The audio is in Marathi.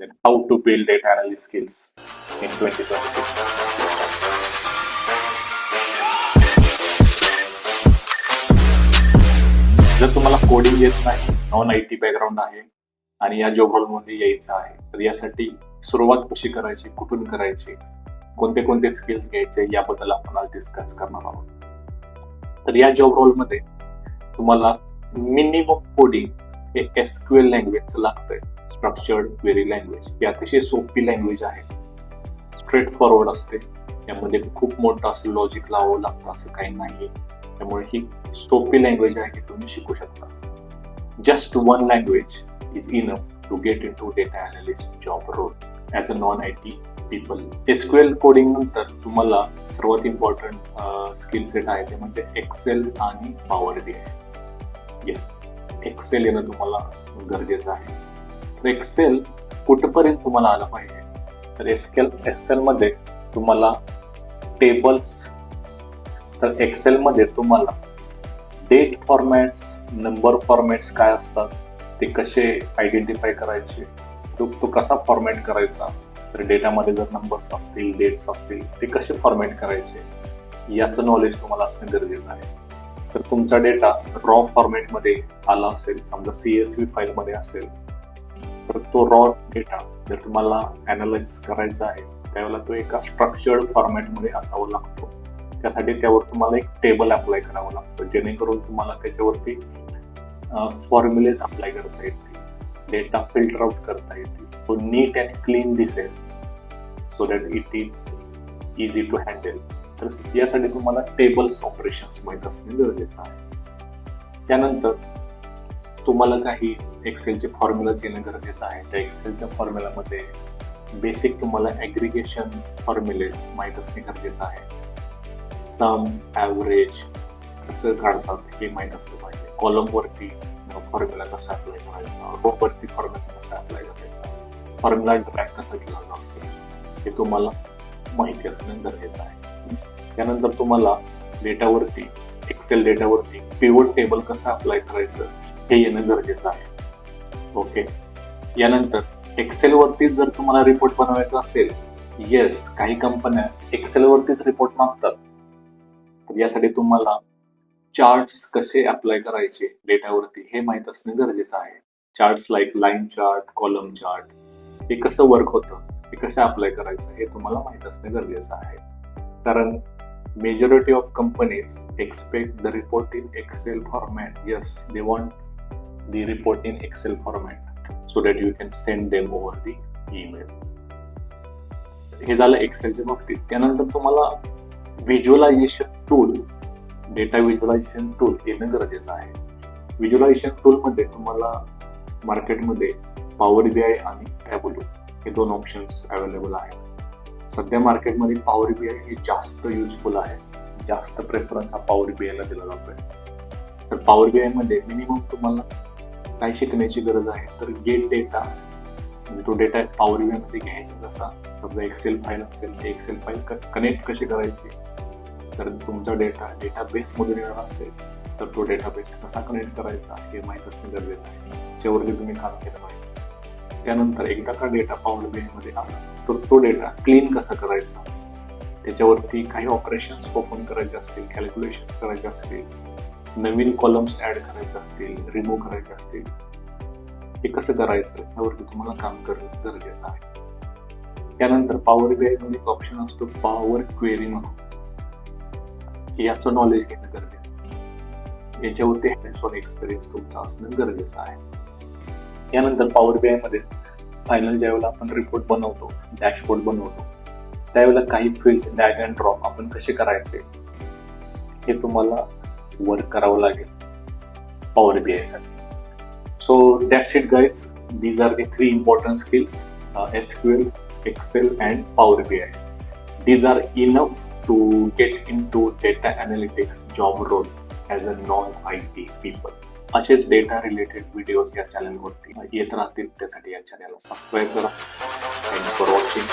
then how to build data analysis skills in 2026. जर तुम्हाला कोडिंग येत नाही, नॉन IT बॅकग्राऊंड आहे आणि या जॉब रोलमध्ये यायचं आहे, तर यासाठी सुरुवात कशी करायची, कुठून करायची, कोणते कोणते स्किल्स घ्यायचे याबद्दल आपण आज डिस्कस करणार आहोत. तर या जॉब रोलमध्ये तुम्हाला मिनिमम कोडिंग हे SQL लँग्वेजचं लागतंय. स्ट्रक्चर्ड क्वेरी लँग्वेज ही अतिशय सोपी लँग्वेज आहे, स्ट्रेट फॉरवर्ड असते, यामध्ये खूप मोठं असं लॉजिक लावावं लागतं असं काही नाही. त्यामुळे ही सोपी लँग्वेज आहे की तुम्ही शिकू शकता. Just one language is enough to get into data analyst job role as a non IT people. SQL coding नंतर तुम्हाला सर्वात इम्पॉर्टंट स्किल सेट आहे ते म्हणजे एक्सेल आणि पॉवर BI. येस, एक्सेल येणं तुम्हाला गरजेचं आहे. तर एक्सेल कुठपर्यंत तुम्हाला आलं पाहिजे, तर एक्सेल मध्ये तुम्हाला टेबल्स, तर एक्सेल मध्ये तुम्हाला डेट फॉर्मॅट्स, नंबर फॉर्मॅट्स काय असतात ते कसे आयडेंटिफाय करायचे, तो कसा फॉर्मॅट करायचा, तर डेटामध्ये जर नंबर्स असतील, डेट्स असतील ते कसे फॉर्मॅट करायचे याचं नॉलेज तुम्हाला असणं गरजेचं आहे. तर तुमचा डेटा रॉ फॉर्मॅटमध्ये आला असेल, समजा CSV फाईलमध्ये असेल, तर तो रॉ डेटा जर तुम्हाला अनालाइज करायचा आहे त्यावेळेला तो एका स्ट्रक्चर्ड फॉर्मॅटमध्ये असावा लागतो. त्यासाठी त्यावर तुम्हाला एक टेबल अप्लाय करावं लागतं, जेणेकरून तुम्हाला त्याच्यावरती फॉर्म्युलेज अप्लाय करता येतील, डेटा फिल्टर आउट करता येतील, तो नीट अँड क्लीन दिसेल, so that it is easy to handle. तर यासाठी तुम्हाला टेबल्स ऑपरेशन्स माहीत असणे गरजेचं आहे. त्यानंतर तुम्हाला काही एक्सेलचे फॉर्म्युलाज येणं गरजेचं आहे. त्या एक्सेलच्या फॉर्म्युलामध्ये बेसिक तुम्हाला ॲग्रिगेशन फॉर्म्युलेज माहीत असणे गरजेचं आहे. सम, ॲव्हरेज कसं काढतात हे माहीत असलं पाहिजे. कॉलमवरती फॉर्म्युला कसा अप्लाय करायचा, रोवरती फॉर्म्युला कसा अप्लाय करायचा, फॉर्म्युला ट्रॅक कसा केला जातो हे तुम्हाला माहिती असणं गरजेचं आहे. त्यानंतर तुम्हाला डेटावरती, एक्सेल डेटावरती पिव्होट टेबल कसं अप्लाय करायचं हे येणं गरजेचं आहे. ओके, यानंतर एक्सेलवरतीच जर तुम्हाला रिपोर्ट बनवायचा असेल, येस, काही कंपन्या एक्सेलवरतीच रिपोर्ट मागतात, तर यासाठी तुम्हाला चार्ट्स कसे अप्लाय करायचे डेटावरती हे माहीत असणं गरजेचं आहे. Charts like line chart, column chart हे कसं वर्क होतं, हे कसं अप्लाय करायचं हे तुम्हाला माहीत असणं गरजेचं आहे. कारण majority of companies expect the report in Excel format. Yes, they want the report in Excel format so that you can send them over the email. हे झालं एक्सेलच्या बाबतीत. त्यानंतर तुम्हाला visualisation tool, data visualisation tool येणं गरजेचं आहे. व्हिज्युअलायझेशन टूलमध्ये तुम्हाला मार्केटमध्ये पॉवर BI आणि टॅब्लो हे दोन ऑप्शन्स अवेलेबल आहेत. सध्या मार्केटमध्ये पॉवर BI हे जास्त युजफुल आहे, जास्त प्रेफरन्स हा पॉवर BI ला दिला जातोय. तर पॉवर BI मध्ये मिनिमम तुम्हाला काय शिकण्याची गरज आहे, तर गेट डेटा, म्हणजे तो डेटा पॉवर BI मध्ये घ्यायचा कसा, समजा एक्सेल फाईल असेल, एक्सेल फाईल कनेक्ट कशी करायची, तर तुमचा डेटा डेटाबेस मधून येणार असेल तर तो डेटाबेस कसा कनेक्ट करायचा हे माहीत असणं गरजेचं आहे, त्याच्यावरती तुम्ही काम केलं पाहिजे. त्यानंतर एकदा का डेटा पॉवर BI मध्ये आला तर तो डेटा क्लीन कसा करायचा, त्याच्यावरती काही ऑपरेशन्स परफॉर्म करायचे असतील, कॅल्क्युलेशन करायचे असतील, नवीन कॉलम्स ऍड करायचे असतील, रिमूव्ह करायचे असतील, हे कसं करायचं यावरती तुम्हाला काम करणं गरजेचं आहे. त्यानंतर पॉवर BI मध्ये एक ऑप्शन असतो पॉवर क्वेरी म्हणून, याचं नॉलेज घेणं गरजेचं आहे. याच्यावरती हँड्स ऑन एक्सपिरियन्स तुमचा असणं गरजेचं आहे. यानंतर पॉवर BI मध्ये फायनल ज्यावेळेला आपण रिपोर्ट बनवतो, डॅशबोर्ड बनवतो, त्यावेळेला काही फील्ड्स ड्रॅग अँड ड्रॉप आपण कसे करायचे हे तुम्हाला वर्क करावं लागेल पॉवर BI साठी. So that's it guys. These are the 3 important skills, SQL, Excel and Power BI. These are enough to get into data analytics job role as a non-IT people. असेच डेटा रिलेटेड व्हिडिओज या चॅनलवरती येत राहतील. त्यासाठी या चॅनलला सबस्क्राईब करा. Thanks for watching.